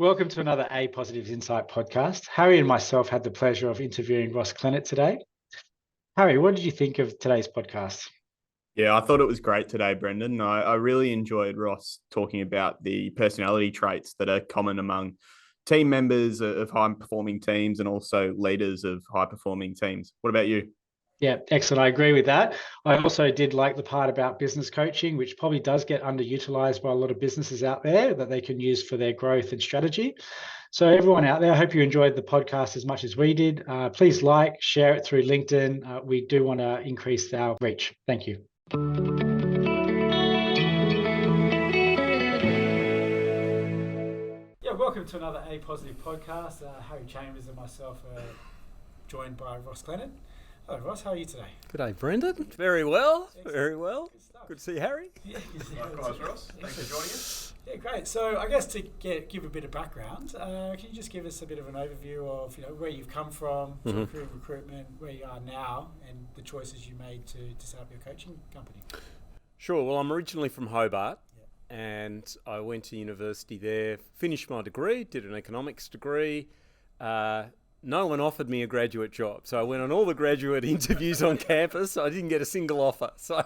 Welcome to another APositive Insight podcast. Harry and myself had the pleasure of interviewing Ross Clennett today. Harry, what did you think of today's podcast? Yeah, I thought it was great today, Brendan. I really enjoyed Ross talking about the personality traits that are common among team members of high-performing teams and also leaders of high-performing teams. What about you? Yeah, excellent. I agree with that. I also did like the part about business coaching, which probably does get underutilized by a lot of businesses out there that they can use for their growth and strategy. So everyone out there, I hope you enjoyed the podcast as much as we did. Please like, share it through LinkedIn. We do want to increase our reach. Thank you. Yeah, welcome to another APositive podcast. Harry Chambers and myself are joined by Ross Clennett. Hello, Ross. How are you today? Good day, Brendan. Very well. Excellent. Very well. Good to see you, Harry. Yeah, likewise, Ross. Thanks for joining us. Yeah, great. So I guess to give a bit of background, can you just give us a bit of an overview of where you've come from, through recruitment, where you are now, and the choices you made to set up your coaching company? Sure. Well, I'm originally from Hobart, and I went to university there, finished my degree, did an economics degree. No one offered me a graduate job. So I went on all the graduate interviews on campus. I didn't get a single offer. So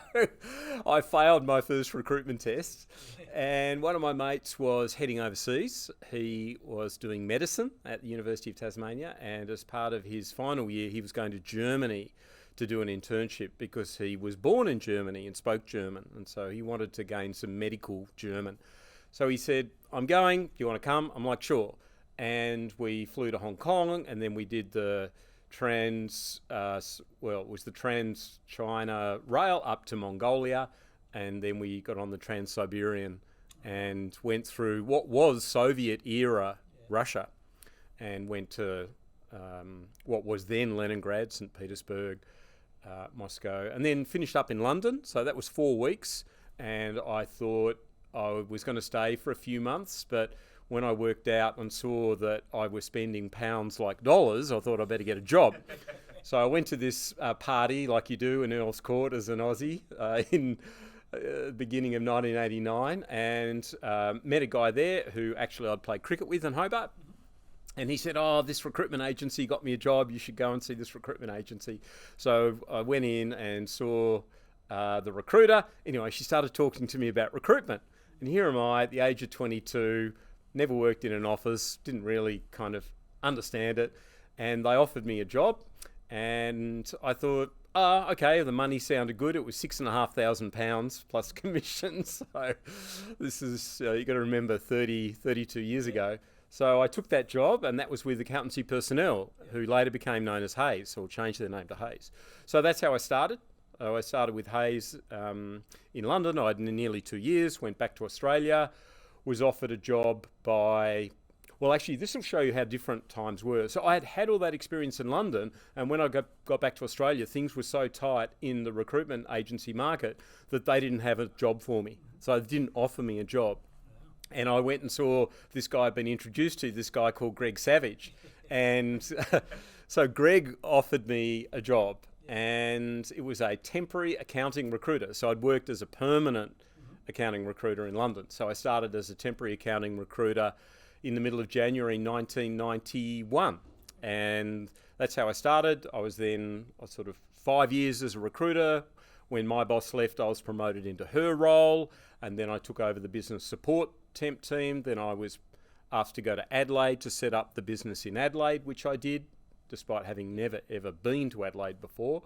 I failed my first recruitment test. And one of my mates was heading overseas. He was doing medicine at the University of Tasmania. And as part of his final year, he was going to Germany to do an internship because he was born in Germany and spoke German. And so he wanted to gain some medical German. So he said, I'm going. Do you want to come? I'm like, sure. And we flew to Hong Kong, and then we did the Trans-China rail up to Mongolia, and then we got on the Trans-Siberian and went through what was Soviet-era Russia and went to what was then Leningrad, St. Petersburg, Moscow, and then finished up in London. So that was 4 weeks, and I thought I was going to stay for a few months, but when I worked out and saw that I was spending pounds like dollars, I thought I'd better get a job. So I went to this party like you do in Earl's Court as an Aussie in the beginning of 1989 and met a guy there who actually I'd played cricket with in Hobart. And he said, this recruitment agency got me a job. You should go and see this recruitment agency. So I went in and saw the recruiter. Anyway, she started talking to me about recruitment. And here am I at the age of 22, never worked in an office, didn't really kind of understand it. And they offered me a job. And I thought, okay, the money sounded good. It was £6,500 plus commissions. So this is, you got to remember, 32 years ago. So I took that job, and that was with Accountancy Personnel, who later became known as Hayes, or changed their name to Hayes. So that's how I started. I started with Hayes in London. I had nearly 2 years, went back to Australia, was offered a job by, well, actually, this will show you how different times were. So I had had all that experience in London, and when I got back to Australia, things were so tight in the recruitment agency market that they didn't have a job for me. So they didn't offer me a job. And I went and saw this guy I'd been introduced to, this guy called Greg Savage. And so Greg offered me a job, and it was a temporary accounting recruiter. So I'd worked as a permanent accounting recruiter in London. So I started as a temporary accounting recruiter in the middle of January 1991. And that's how I started. I was sort of 5 years as a recruiter. When my boss left, I was promoted into her role. And then I took over the business support temp team. Then I was asked to go to Adelaide to set up the business in Adelaide, which I did, despite having never, ever been to Adelaide before.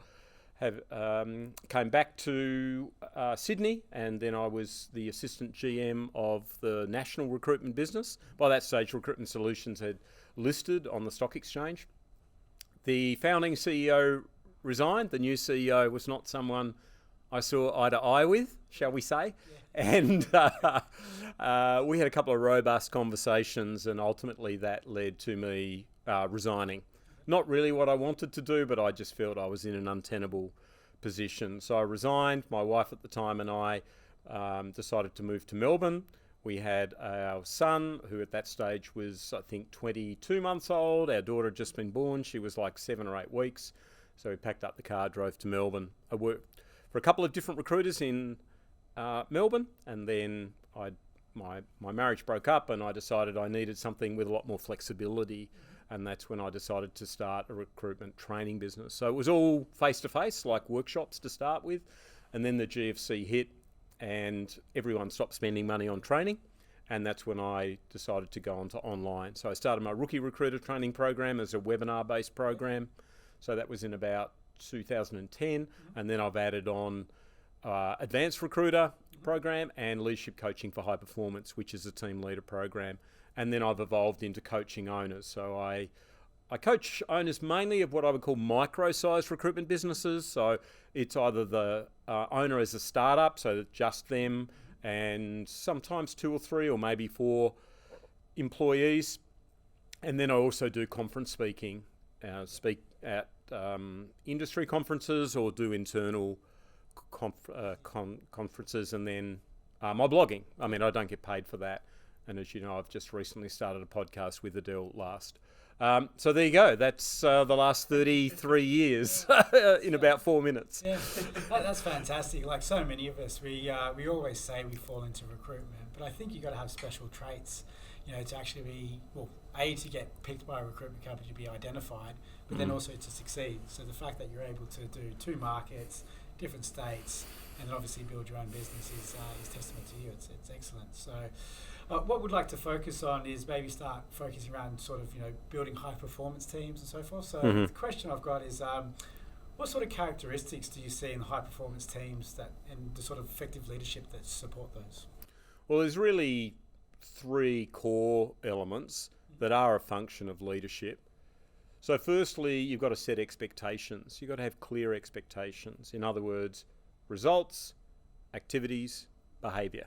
Came back to Sydney, and then I was the assistant GM of the national recruitment business. By that stage, Recruitment Solutions had listed on the stock exchange. The founding CEO resigned. The new CEO was not someone I saw eye to eye with, shall we say. Yeah. And we had a couple of robust conversations, and ultimately that led to me resigning. Not really what I wanted to do, but I just felt I was in an untenable position. So I resigned. My wife at the time and I decided to move to Melbourne. We had our son, who at that stage was, I think, 22 months old. Our daughter had just been born. She was like 7 or 8 weeks. So we packed up the car, drove to Melbourne. I worked for a couple of different recruiters in Melbourne, and then I my marriage broke up, and I decided I needed something with a lot more flexibility. And that's when I decided to start a recruitment training business. So it was all face-to-face, like workshops to start with. And then the GFC hit and everyone stopped spending money on training. And that's when I decided to go on to online. So I started my rookie recruiter training program as a webinar-based program. So that was in about 2010. And then I've added on advanced recruiter program and leadership coaching for high performance, which is a team leader program. And then I've evolved into coaching owners. So I coach owners mainly of what I would call micro-sized recruitment businesses. So it's either the owner as a startup, so just them, and sometimes 2 or 3 or maybe 4 employees. And then I also do conference speaking, speak at industry conferences or do internal conferences, and then my blogging. I mean, I don't get paid for that. And as you know, I've just recently started a podcast with Adele last. So there you go. That's the last 33 years in about 4 minutes. Yeah, that's fantastic. Like so many of us, we always say we fall into recruitment, but I think you've got to have special traits, to actually be, to get picked by a recruitment company to be identified, but then also to succeed. So the fact that you're able to do 2 markets, different states, and then obviously build your own business is testament to you. It's excellent. So what we'd like to focus on is maybe start focusing around sort of, building high performance teams and so forth. So the question I've got is, what sort of characteristics do you see in high performance teams and the sort of effective leadership that support those? Well, there's really 3 core elements that are a function of leadership. So firstly, you've got to set expectations. You've got to have clear expectations. In other words, results, activities, behaviour.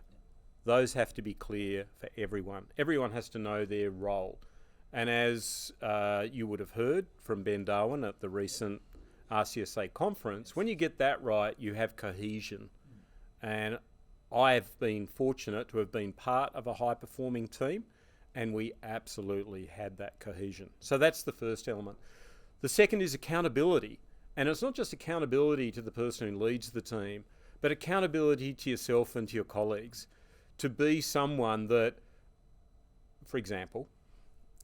Those have to be clear for everyone. Everyone has to know their role. And as you would have heard from Ben Darwin at the recent RCSA conference, when you get that right, you have cohesion. And I have been fortunate to have been part of a high-performing team, and we absolutely had that cohesion. So that's the first element. The second is accountability. And it's not just accountability to the person who leads the team, but accountability to yourself and to your colleagues. To be someone that, for example,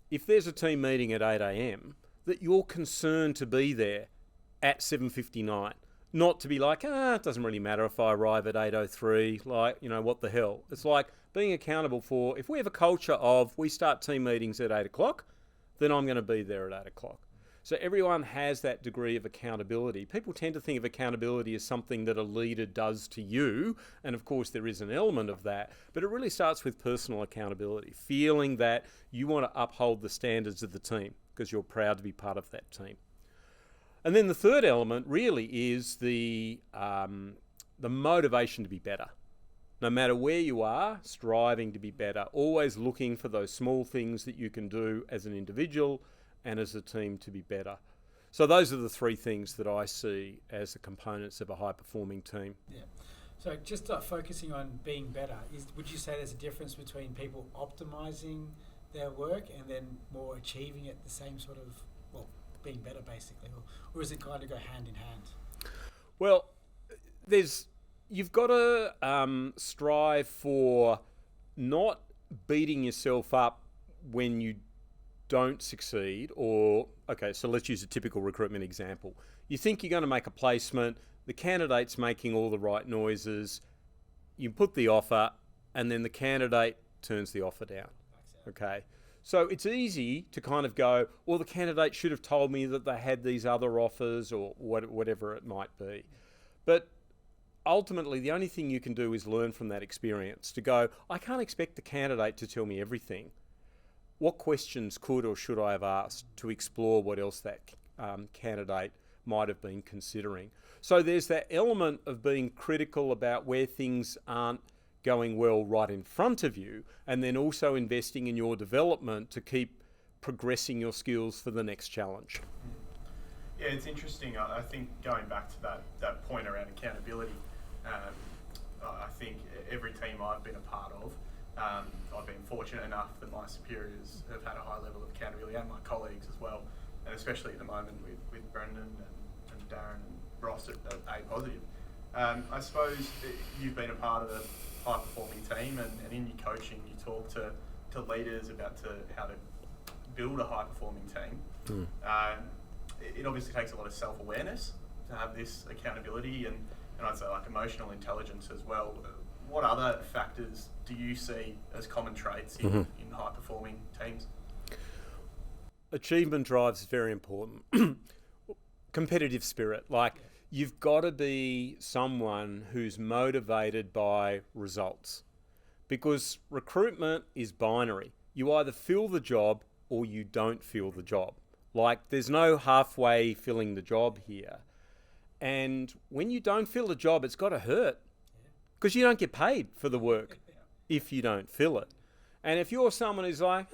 if there's a team meeting at 8 a.m, that you're concerned to be there at 7:59, not to be like, it doesn't really matter if I arrive at 8:03, what the hell. It's like being accountable for, if we have a culture of we start team meetings at 8 o'clock, then I'm going to be there at 8 o'clock. So everyone has that degree of accountability. People tend to think of accountability as something that a leader does to you. And of course, there is an element of that. But it really starts with personal accountability, feeling that you want to uphold the standards of the team because you're proud to be part of that team. And then the third element really is the motivation to be better. No matter where you are, striving to be better, always looking for those small things that you can do as an individual and as a team to be better. So those are the 3 things that I see as the components of a high-performing team. Yeah. So just focusing on being better, would you say there's a difference between people optimizing their work and then more achieving it the same sort of, being better basically, or is it kind of go hand in hand? Well, you've got to strive for not beating yourself up when you don't succeed, so let's use a typical recruitment example. You think you're going to make a placement, the candidate's making all the right noises, you put the offer, and then the candidate turns the offer down. Okay. So it's easy to kind of go, well, the candidate should have told me that they had these other offers or whatever it might be. But ultimately, the only thing you can do is learn from that experience to go, I can't expect the candidate to tell me everything. What questions could or should I have asked to explore what else that candidate might have been considering? So there's that element of being critical about where things aren't going well right in front of you, and then also investing in your development to keep progressing your skills for the next challenge. Yeah, it's interesting. I think going back to that point around accountability, I think every team I've been a part of, I've been fortunate enough that my superiors have had a high level of accountability, and my colleagues as well, and especially at the moment with Brendan and Darren and Ross at APositive. I suppose you've been a part of high-performing team, and in your coaching, you talk to leaders about how to build a high-performing team. It obviously takes a lot of self-awareness to have this accountability, and I'd say like emotional intelligence as well. What other factors do you see as common traits in high-performing teams? Achievement drives is very important. Competitive spirit, you've got to be someone who's motivated by results, because recruitment is binary. You either fill the job or you don't fill the job. There's no halfway filling the job here. And when you don't fill the job, it's got to hurt, because you don't get paid for the work if you don't fill it. And if you're someone who's like,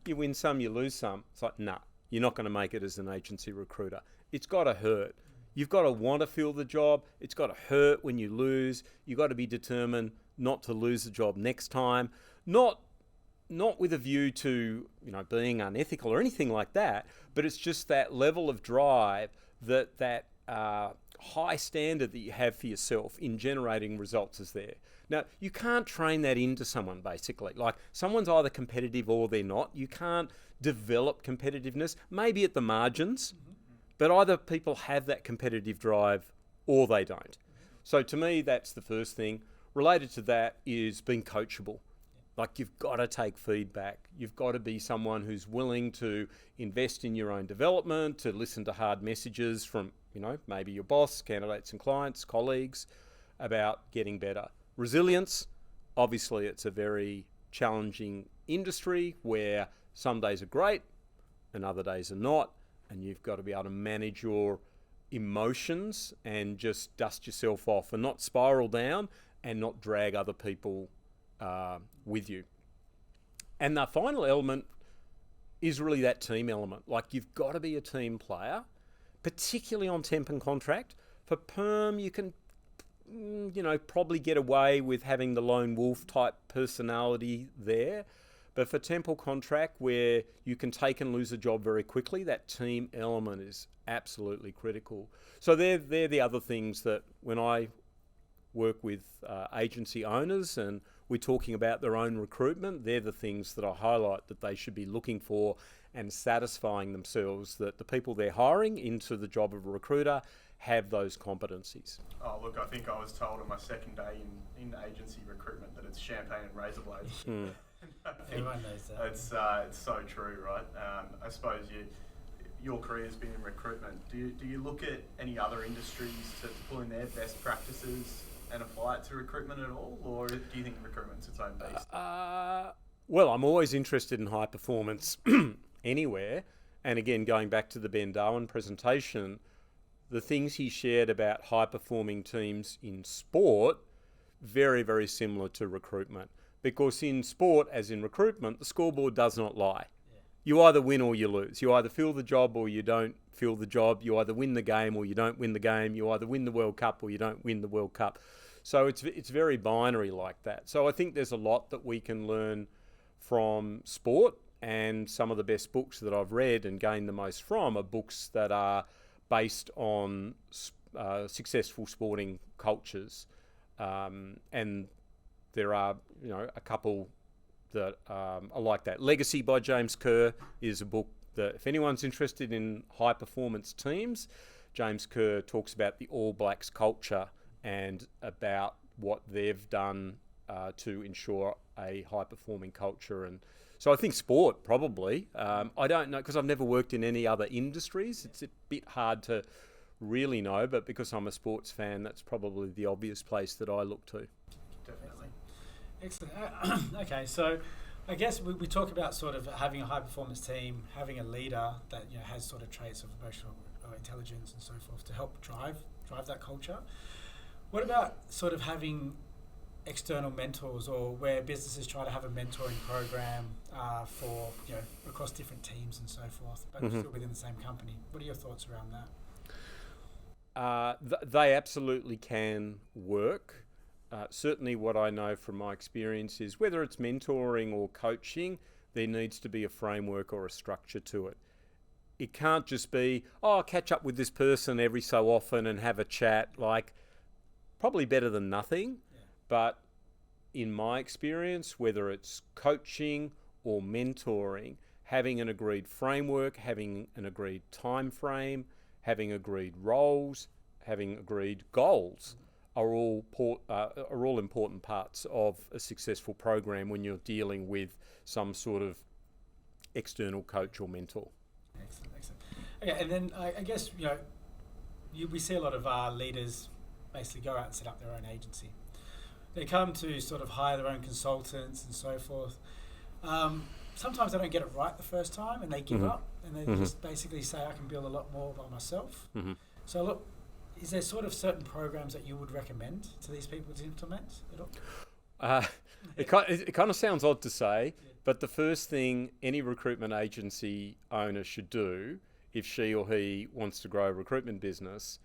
you win some, you lose some, it's like, nah, you're not going to make it as an agency recruiter. It's got to hurt. You've got to want to fill the job. It's got to hurt when you lose. You've got to be determined not to lose the job next time. Not with a view to, being unethical or anything like that, but it's just that level of drive, that high standard that you have for yourself in generating results is there. Now, you can't train that into someone, basically. Someone's either competitive or they're not. You can't develop competitiveness, maybe at the margins, but either people have that competitive drive or they don't. So to me, that's the first thing. Related to that is being coachable. You've got to take feedback. You've got to be someone who's willing to invest in your own development, to listen to hard messages from, maybe your boss, candidates and clients, colleagues, about getting better. Resilience, obviously it's a very challenging industry where some days are great and other days are not, and you've got to be able to manage your emotions and just dust yourself off and not spiral down and not drag other people with you. And the final element is really that team element. You've got to be a team player, particularly on temp and contract. For perm, you can probably get away with having the lone wolf type personality there. But for temp or contract, where you can take and lose a job very quickly, that team element is absolutely critical. So they're the other things that when I work with agency owners and we're talking about their own recruitment, they're the things that I highlight that they should be looking for and satisfying themselves that the people they're hiring into the job of a recruiter have those competencies. Oh, look, I think I was told on my second day in agency recruitment that it's champagne and razor blades. Everyone knows that. It's so true, right? I suppose your career's been in recruitment. Do you look at any other industries to pull in their best practices and apply it to recruitment at all, or do you think recruitment's its own beast? Well, I'm always interested in high performance anywhere. And again, going back to the Ben Darwin presentation, the things he shared about high-performing teams in sport, very, very similar to recruitment. Because in sport, as in recruitment, the scoreboard does not lie. Yeah. You either win or you lose. You either fill the job or you don't fill the job. You either win the game or you don't win the game. You either win the World Cup or you don't win the World Cup. So it's very binary like that. So I think there's a lot that we can learn from sport, and some of the best books that I've read and gained the most from are books that are based on successful sporting cultures, and there are a couple that are like that. Legacy by James Kerr is a book that, if anyone's interested in high performance teams, James Kerr talks about the All Blacks culture and about what they've done to ensure a high performing culture. And so I think sport probably. I don't know, because I've never worked in any other industries. It's a bit hard to really know, but because I'm a sports fan, that's probably the obvious place that I look to. Definitely. Excellent. Okay, so I guess we talk about sort of having a high performance team, having a leader that has sort of traits of emotional intelligence and so forth to help drive that culture. What about sort of having external mentors, or where businesses try to have a mentoring program for across different teams and so forth, but still within the same company? What are your thoughts around that? They absolutely can work. Certainly what I know from my experience is whether it's mentoring or coaching, there needs to be a framework or a structure to it. It can't just be, I'll catch up with this person every so often and have a chat. Probably better than nothing, but in my experience, whether it's coaching or mentoring, having an agreed framework, having an agreed time frame, having agreed roles, having agreed goals are all important parts of a successful program when you're dealing with some sort of external coach or mentor. Excellent. Okay, and then I guess, we see a lot of leaders basically go out and set up their own agency. They come to sort of hire their own consultants and so forth. Sometimes they don't get it right the first time and they give up and they just basically say, I can build a lot more by myself. So look, is there sort of certain programs that you would recommend to these people to implement at all? It kind of sounds odd to say, but the first thing any recruitment agency owner should do if she or he wants to grow a recruitment business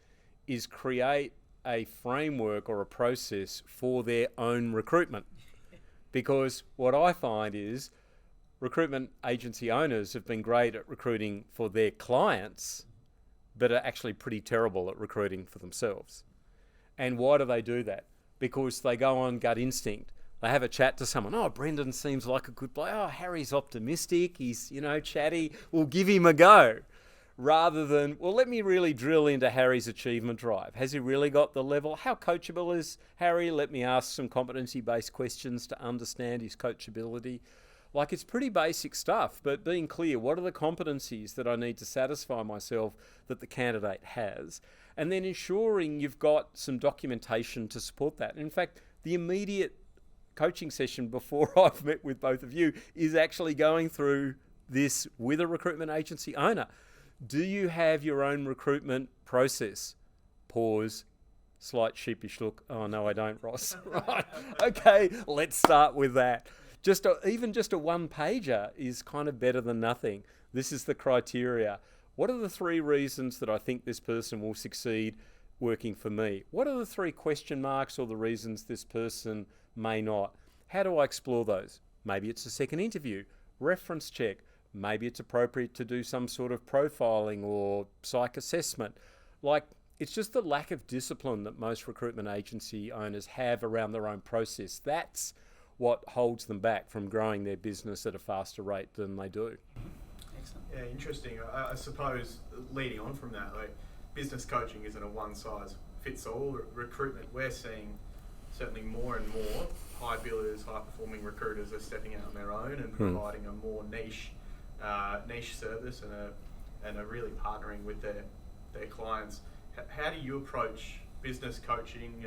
is create a framework or a process for their own recruitment. Because what I find is recruitment agency owners have been great at recruiting for their clients, but are actually pretty terrible at recruiting for themselves. And why do they do that? Because they go on gut instinct. They have a chat to someone. Oh, Brendan seems like a good player. Oh, Harry's optimistic. He's, chatty. We'll give him a go. Rather than, well, let me really drill into Harry's achievement drive. Has he really got the level? How coachable is Harry? Let me ask some competency-based questions to understand his coachability. Like, it's pretty basic stuff, but being clear, what are the competencies that I need to satisfy myself that the candidate has? And then ensuring you've got some documentation to support that. In fact, the immediate coaching session before I've met with both of you is actually going through this with a recruitment agency owner. Do you have your own recruitment process? Pause. Slight sheepish look. Oh, no, I don't, Ross. Right. Okay, let's start with that. Even just a one-pager is kind of better than nothing. This is the criteria. What are the 3 reasons that I think this person will succeed working for me? What are the 3 question marks or the reasons this person may not? How do I explore those? Maybe it's a second interview, reference check. Maybe it's appropriate to do some sort of profiling or psych assessment. Like, it's just the lack of discipline that most recruitment agency owners have around their own process. That's what holds them back from growing their business at a faster rate than they do. Excellent. Yeah, interesting. I suppose leading on from that, like, business coaching isn't a one-size-fits-all. Recruitment, we're seeing certainly more and more high billers, high-performing recruiters are stepping out on their own and providing a more niche service and are really partnering with their clients. How do you approach business coaching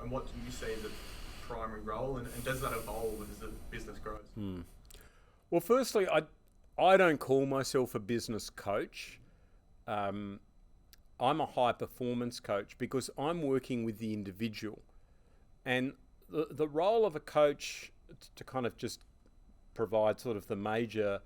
and what do you see as a primary role and does that evolve as the business grows? Well, firstly, I don't call myself a business coach. I'm a high performance coach because I'm working with the individual. And the role of a coach, to kind of just provide sort of the major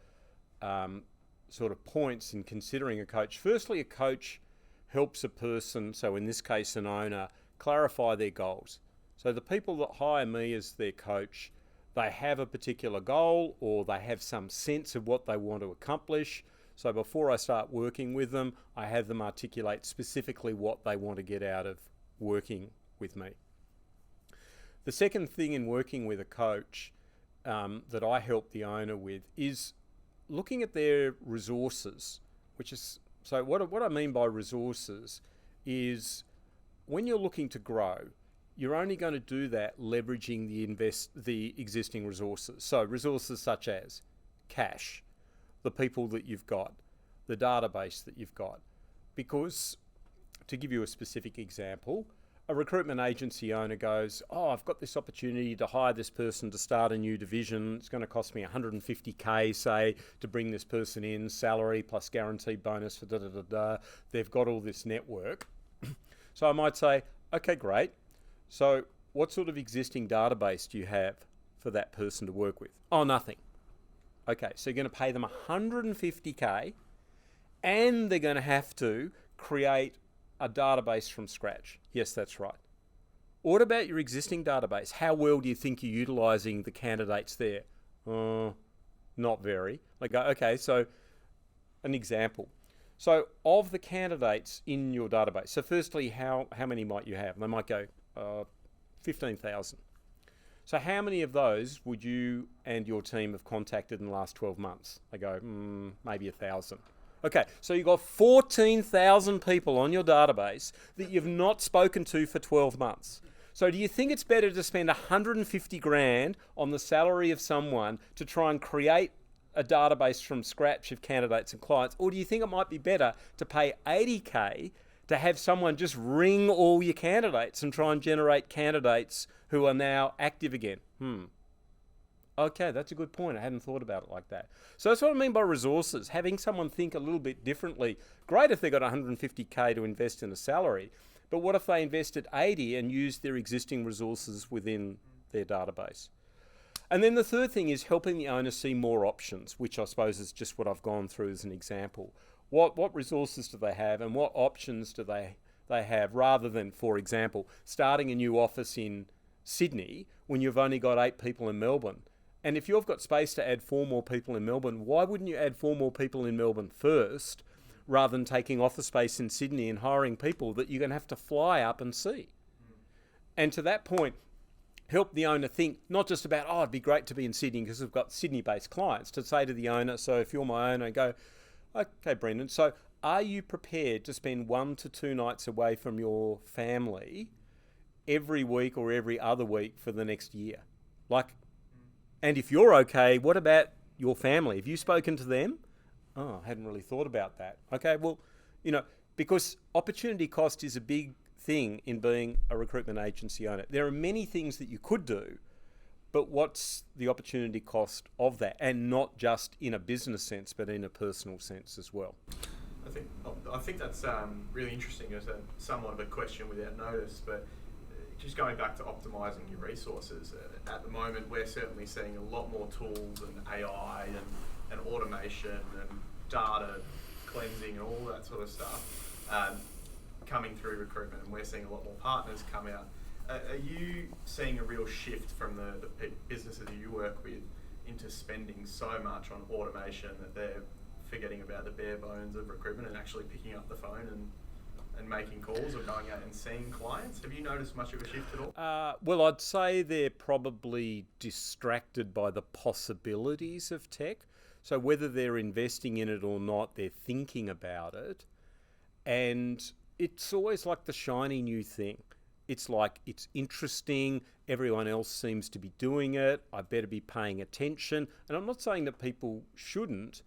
sort of points in considering a coach. Firstly, a coach helps a person, so in this case an owner, clarify their goals. So the people that hire me as their coach, they have a particular goal or they have some sense of what they want to accomplish. So before I start working with them, I have them articulate specifically what they want to get out of working with me. The second thing in working with a coach that I help the owner with is looking at their resources, which is, so what I mean by resources is when you're looking to grow, you're only going to do that leveraging the existing resources. So resources such as cash, the people that you've got, the database that you've got. Because, to give you a specific example, a recruitment agency owner goes, oh, I've got this opportunity to hire this person to start a new division. It's going to cost me $150K, say, to bring this person in, salary plus guaranteed bonus for da-da-da-da. They've got all this network. So I might say, okay, great. So what sort of existing database do you have for that person to work with? Oh, nothing. Okay, so you're going to pay them $150K and they're going to have to create a database from scratch. Yes, that's right. What about your existing database? How well do you think you're utilising the candidates there? Not very. Like, okay, so an example. So of the candidates in your database, so firstly, how many might you have? They might go 15,000. So how many of those would you and your team have contacted in the last 12 months? They go, maybe 1,000. Okay, so you've got 14,000 people on your database that you've not spoken to for 12 months. So do you think it's better to spend 150 grand on the salary of someone to try and create a database from scratch of candidates and clients? Or do you think it might be better to pay 80K to have someone just ring all your candidates and try and generate candidates who are now active again? Okay, that's a good point. I hadn't thought about it like that. So that's what I mean by resources. Having someone think a little bit differently. Great if they've got 150K to invest in a salary, but what if they invested 80 and used their existing resources within their database? And then the third thing is helping the owner see more options, which I suppose is just what I've gone through as an example. What resources do they have and what options do they have, rather than, for example, starting a new office in Sydney when you've only got 8 people in Melbourne. And if you've got space to add 4 more people in Melbourne, why wouldn't you add 4 more people in Melbourne first, rather than taking office space in Sydney and hiring people that you're going to have to fly up and see? And to that point, help the owner think not just about, it'd be great to be in Sydney because we've got Sydney-based clients, to say to the owner, so if you're my owner, go, okay, Brendan, so are you prepared to spend 1 to 2 nights away from your family every week or every other week for the next year? And if you're okay, what about your family? Have you spoken to them? Oh, I hadn't really thought about that. Okay, well, because opportunity cost is a big thing in being a recruitment agency owner. There are many things that you could do, but what's the opportunity cost of that? And not just in a business sense, but in a personal sense as well. I think that's really interesting as somewhat of a question without notice, but just going back to optimising your resources, at the moment we're certainly seeing a lot more tools and AI and automation and data cleansing and all that sort of stuff coming through recruitment, and we're seeing a lot more partners come out. Are you seeing a real shift from the businesses you work with into spending so much on automation that they're forgetting about the bare bones of recruitment and actually picking up the phone and making calls or going out and seeing clients? Have you noticed much of a shift at all? Well, I'd say they're probably distracted by the possibilities of tech. So whether they're investing in it or not, they're thinking about it. And it's always like the shiny new thing. It's like, it's interesting, everyone else seems to be doing it, I better be paying attention. And I'm not saying that people shouldn't,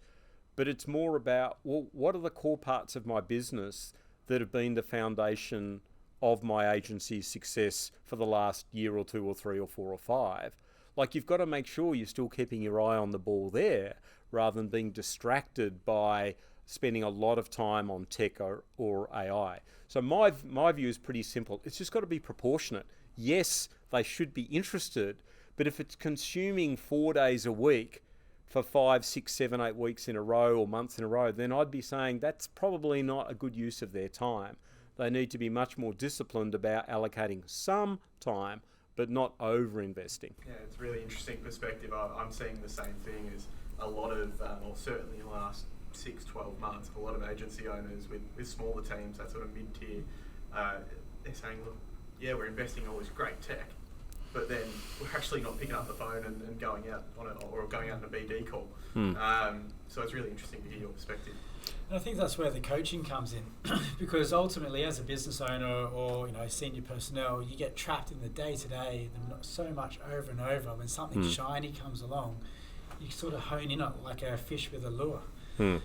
but it's more about, well, what are the core parts of my business that have been the foundation of my agency's success for the last year or 2 or 3 or 4 or 5? Like, you've got to make sure you're still keeping your eye on the ball there, rather than being distracted by spending a lot of time on tech or AI. So my view is pretty simple. It's just got to be proportionate. Yes, they should be interested, but if it's consuming 4 days a week for 5, 6, 7, 8 weeks in a row or months in a row, then I'd be saying that's probably not a good use of their time. They need to be much more disciplined about allocating some time, but not over-investing. Yeah, it's a really interesting perspective. I'm seeing the same thing as a lot of, or certainly in the last 6, 12 months, a lot of agency owners with smaller teams, that sort of mid-tier, they're saying, look, yeah, we're investing in all this great tech, but then we're actually not picking up the phone and going out on it, or going out on a BD call. So it's really interesting to hear your perspective. And I think that's where the coaching comes in, because ultimately, as a business owner or senior personnel, you get trapped in the day-to-day, so much over and over. When something shiny comes along, you sort of hone in on it like a fish with a lure.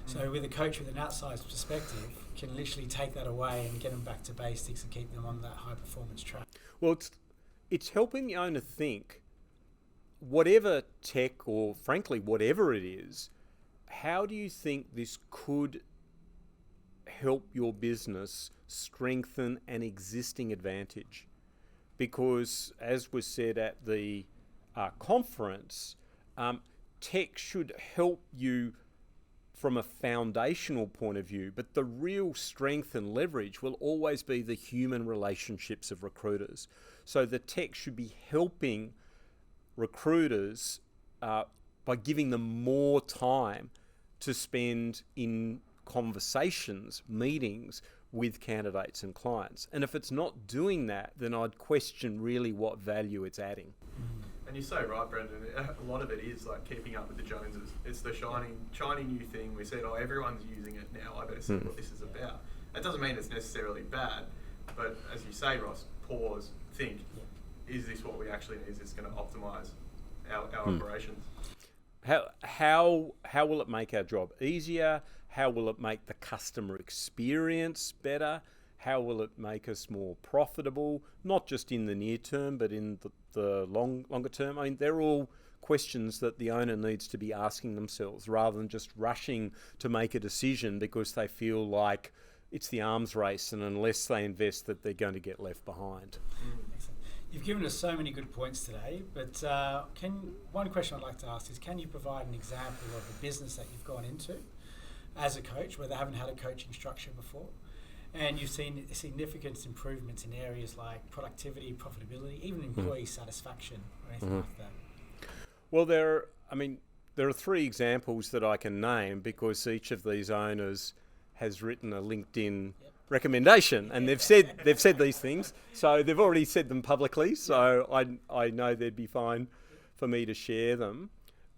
So with a coach with an outside perspective, can literally take that away and get them back to basics and keep them on that high performance track. Well, it's helping the owner think, whatever tech or frankly whatever it is, how do you think this could help your business strengthen an existing advantage? Because as was said at the conference, tech should help you from a foundational point of view, but the real strength and leverage will always be the human relationships of recruiters. So the tech should be helping recruiters by giving them more time to spend in conversations, meetings with candidates and clients. And if it's not doing that, then I'd question really what value it's adding. And you're so right, Brendan. A lot of it is like keeping up with the Joneses. It's the shiny new thing. We said, oh, everyone's using it now. I better see what this is about. That doesn't mean it's necessarily bad, but as you say, Ross, pause, think. Is this what we actually need? Is this going to optimise our operations? How will it make our job easier? How will it make the customer experience better? How will it make us more profitable? Not just in the near term, but in the longer term. I mean, they're all questions that the owner needs to be asking themselves rather than just rushing to make a decision because they feel like it's the arms race, and unless they invest, that they're going to get left behind. Excellent. You've given us so many good points today, but one question I'd like to ask is, can you provide an example of a business that you've gone into as a coach where they haven't had a coaching structure before, and you've seen significant improvements in areas like productivity, profitability, even employee satisfaction or anything like that? Well, there are 3 examples that I can name because each of these owners has written a LinkedIn recommendation, and they've said these things, so they've already said them publicly. So I know they'd be fine for me to share them.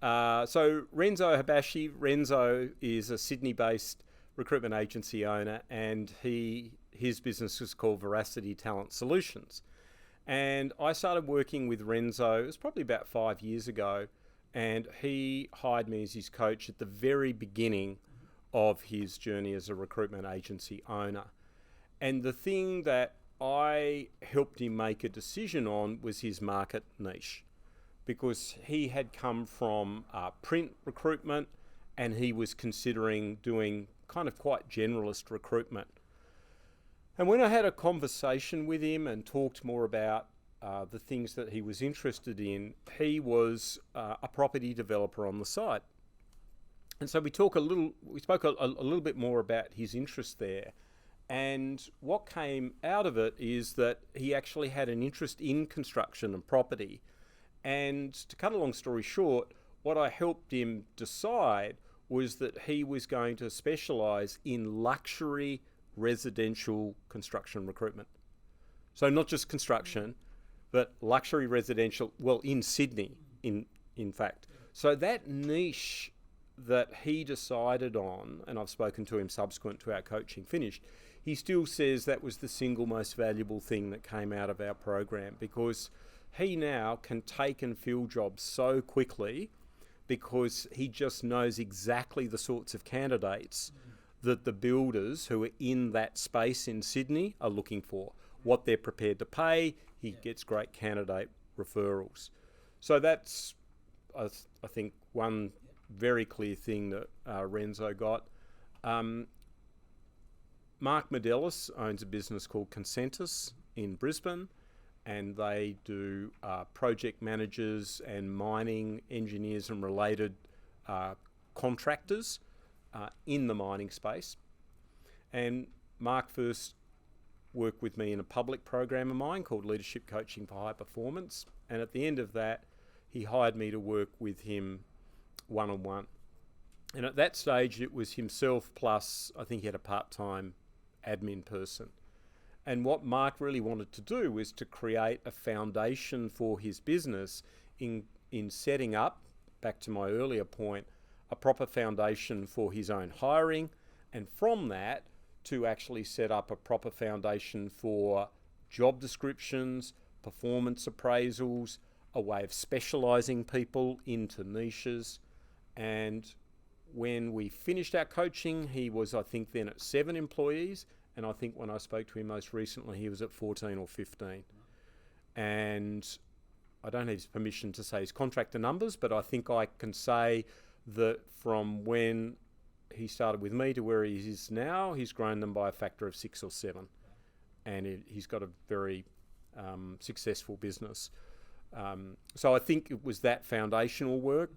So Renzo Habashi. Renzo is a Sydney-based recruitment agency owner, and his business is called Veracity Talent Solutions. And I started working with Renzo, it was probably about 5 years ago, and he hired me as his coach at the very beginning of his journey as a recruitment agency owner. And the thing that I helped him make a decision on was his market niche, because he had come from print recruitment and he was considering doing kind of quite generalist recruitment. And when I had a conversation with him and talked more about the things that he was interested in, he was a property developer on the side. And so we spoke a little bit more about his interest there. And what came out of it is that he actually had an interest in construction and property. And to cut a long story short, what I helped him decide was that he was going to specialise in luxury residential construction recruitment. So not just construction, but luxury residential, well, in Sydney, in fact. So that niche that he decided on, and I've spoken to him subsequent to our coaching finished, he still says that was the single most valuable thing that came out of our program, because he now can take and fill jobs so quickly because he just knows exactly the sorts of candidates that the builders who are in that space in Sydney are looking for, what they're prepared to pay. He gets great candidate referrals. So that's, I think, one very clear thing that Renzo got. Mark Modelis owns a business called Consentus in Brisbane, and they do project managers and mining engineers and related contractors in the mining space. And Mark first worked with me in a public program of mine called Leadership Coaching for High Performance. And at the end of that, he hired me to work with him one-on-one. And at that stage, it was himself plus, I think he had a part-time admin person. And what Mark really wanted to do was to create a foundation for his business in setting up, back to my earlier point, a proper foundation for his own hiring, and from that to actually set up a proper foundation for job descriptions, performance appraisals, a way of specialising people into niches. And when we finished our coaching, he was, I think, then at 7 employees. And I think when I spoke to him most recently, he was at 14 or 15. And I don't have his permission to say his contractor numbers, but I think I can say that from when he started with me to where he is now, he's grown them by a factor of 6 or 7. And he's got a very successful business. So I think it was that foundational work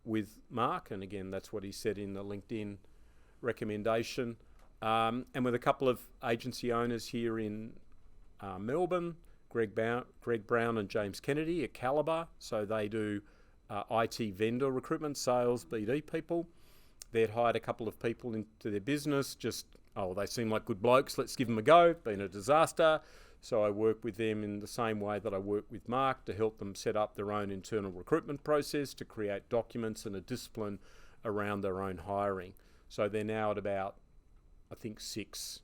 with Mark, and again, that's what he said in the LinkedIn recommendation. And with a couple of agency owners here in Melbourne, Greg Brown and James Kennedy at Calibre. So they do IT vendor recruitment, sales, BD people. They'd hired a couple of people into their business, they seem like good blokes, let's give them a go. Been a disaster. So I work with them in the same way that I work with Mark to help them set up their own internal recruitment process, to create documents and a discipline around their own hiring. So they're now at about, I think, 6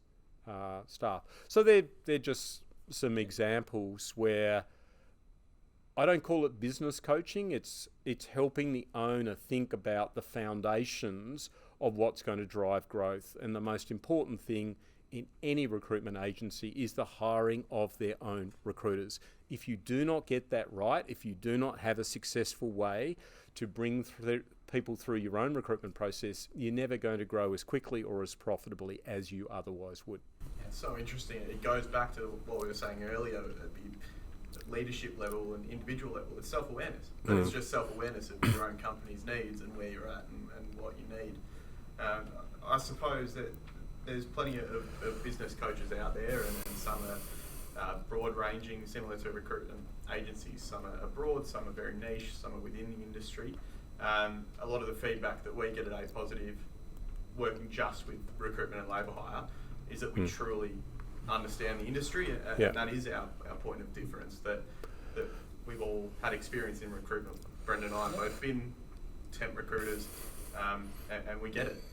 staff. So they're just some examples where I don't call it business coaching. It's helping the owner think about the foundations of what's going to drive growth. And the most important thing in any recruitment agency is the hiring of their own recruiters. If you do not get that right, if you do not have a successful way to bring people through your own recruitment process, you're never going to grow as quickly or as profitably as you otherwise would. Yeah, it's so interesting. It goes back to what we were saying earlier at the leadership level and individual level. It's self-awareness. But it's just self-awareness of your own company's needs and where you're at and what you need. I suppose that there's plenty of business coaches out there, and some are broad-ranging, similar to recruitment agencies. Some are broad, some are very niche, some are within the industry. A lot of the feedback that we get at APositive, working just with recruitment and labour hire, is that we truly understand the industry, and that is our point of difference, that we've all had experience in recruitment. Brendan and I have both been temp recruiters, and we get it.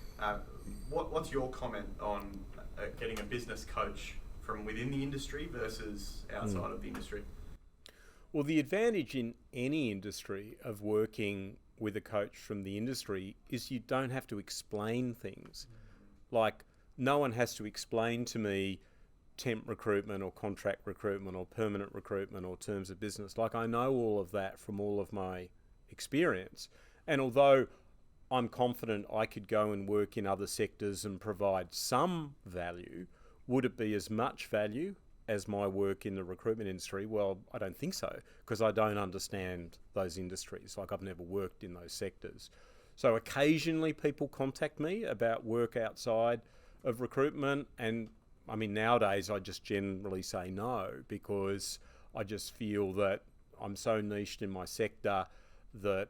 What's your comment on getting a business coach from within the industry versus outside of the industry? Well, the advantage in any industry of working with a coach from the industry is you don't have to explain things. Like, no one has to explain to me temp recruitment or contract recruitment or permanent recruitment or terms of business. Like, I know all of that from all of my experience. And although I'm confident I could go and work in other sectors and provide some value, would it be as much value as my work in the recruitment industry? Well, I don't think so, because I don't understand those industries. Like, I've never worked in those sectors. So occasionally people contact me about work outside of recruitment, and I mean, nowadays I just generally say no, because I just feel that I'm so niched in my sector that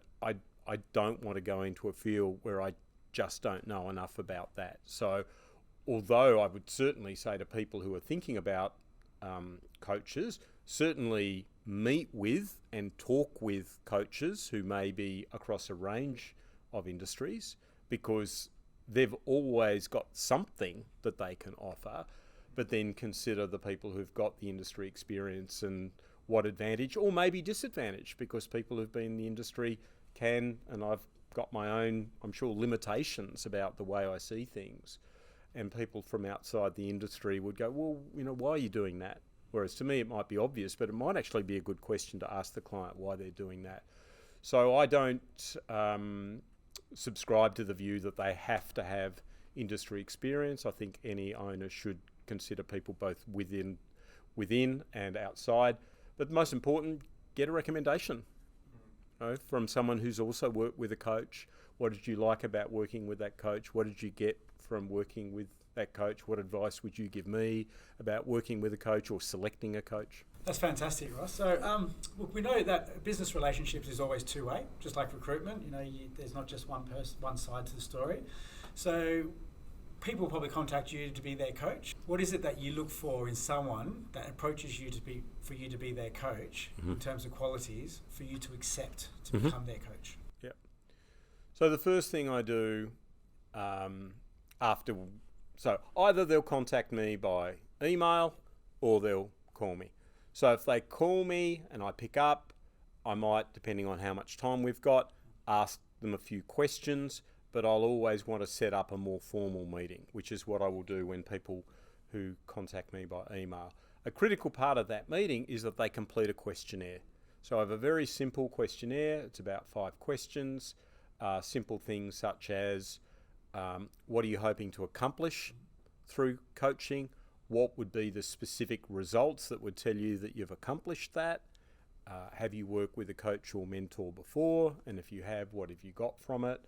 I don't want to go into a field where I just don't know enough about that. So although I would certainly say to people who are thinking about coaches, certainly meet with and talk with coaches who may be across a range of industries, because they've always got something that they can offer, but then consider the people who've got the industry experience and what advantage or maybe disadvantage, because people who've been in the industry can, and I've got my own, I'm sure, limitations about the way I see things. And people from outside the industry would go, well, you know, why are you doing that? Whereas to me, it might be obvious, but it might actually be a good question to ask the client why they're doing that. So I don't subscribe to the view that they have to have industry experience. I think any owner should consider people both within and outside. But most important, get a recommendation, you know, from someone who's also worked with a coach. What did you like about working with that coach? What did you get from working with that coach? What advice would you give me about working with a coach or selecting a coach? That's fantastic, Ross. So, look, we know that business relationships is always two-way, just like recruitment. You know, there's not just one side to the story. So, people probably contact you to be their coach. What is it that you look for in someone that approaches you for you to be their coach in terms of qualities for you to accept to become their coach? Yeah. So the first thing I do so either they'll contact me by email or they'll call me. So if they call me and I pick up, I might, depending on how much time we've got, ask them a few questions, but I'll always want to set up a more formal meeting, which is what I will do when people who contact me by email. A critical part of that meeting is that they complete a questionnaire. So I have a very simple questionnaire. It's about 5 questions, simple things such as what are you hoping to accomplish through coaching? What would be the specific results that would tell you that you've accomplished that? Have you worked with a coach or mentor before? And if you have, what have you got from it?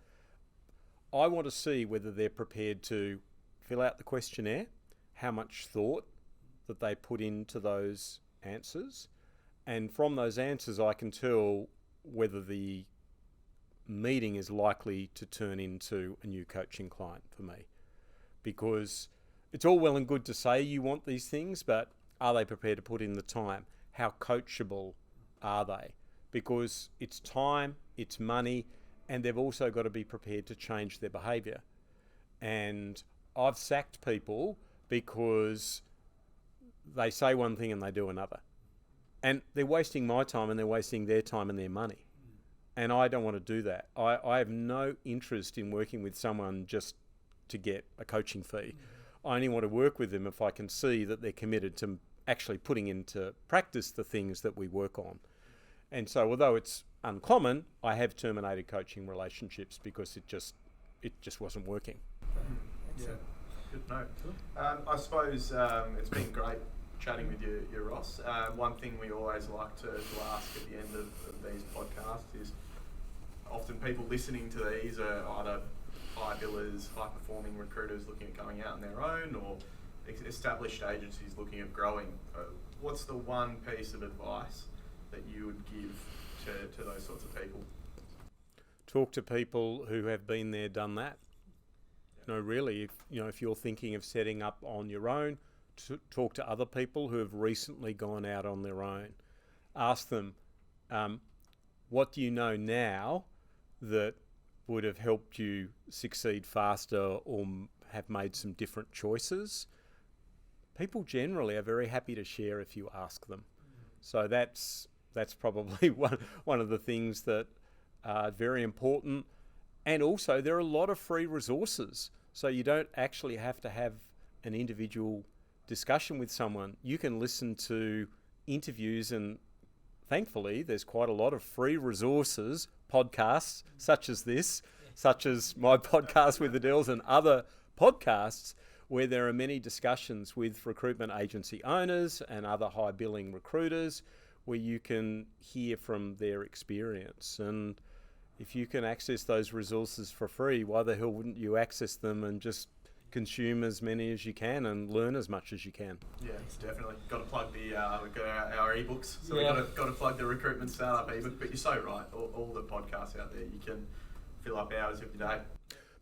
I want to see whether they're prepared to fill out the questionnaire, how much thought that they put into those answers. And from those answers, I can tell whether the meeting is likely to turn into a new coaching client for me. Because it's all well and good to say you want these things, but are they prepared to put in the time? How coachable are they? Because it's time, it's money, and they've also got to be prepared to change their behaviour. And I've sacked people because they say one thing and they do another. And they're wasting my time and they're wasting their time and their money. And I don't want to do that. I have no interest in working with someone just to get a coaching fee. I only want to work with them if I can see that they're committed to actually putting into practice the things that we work on. And so although it's uncommon, I have terminated coaching relationships because it just wasn't working. Yeah, good note. I suppose it's been great chatting with you, Ross. One thing we always like to ask at the end of these podcasts is, often people listening to these are either high billers, high performing recruiters looking at going out on their own, or established agencies looking at growing. What's the one piece of advice that you would give to those sorts of people? Talk to people who have been there, done that. No, really, if you're thinking of setting up on your own, talk to other people who have recently gone out on their own. Ask them, what do you know now that would have helped you succeed faster or have made some different choices? People generally are very happy to share if you ask them. So that's probably one of the things that are very important. And also there are a lot of free resources. So you don't actually have to have an individual discussion with someone. You can listen to interviews, and thankfully there's quite a lot of free resources, podcasts such as this, such as my podcast with Adele's and other podcasts, where there are many discussions with recruitment agency owners and other high billing recruiters where you can hear from their experience. And if you can access those resources for free, why the hell wouldn't you access them and just consume as many as you can and learn as much as you can? Yeah, definitely. Got to plug the we've got our ebooks, so we've got to plug the recruitment startup ebook. But you're so right. All the podcasts out there, you can fill up hours of your day.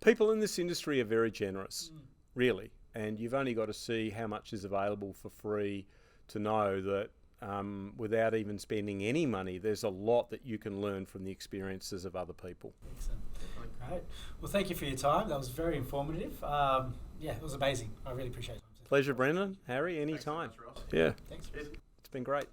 People in this industry are very generous, really, and you've only got to see how much is available for free to know that without even spending any money, there's a lot that you can learn from the experiences of other people. Excellent. Great. Well, thank you for your time. That was very informative. It was amazing. I really appreciate it. Pleasure, Brendan. Harry, anytime. Thanks so much, Ross. Yeah. Thanks. It's been great.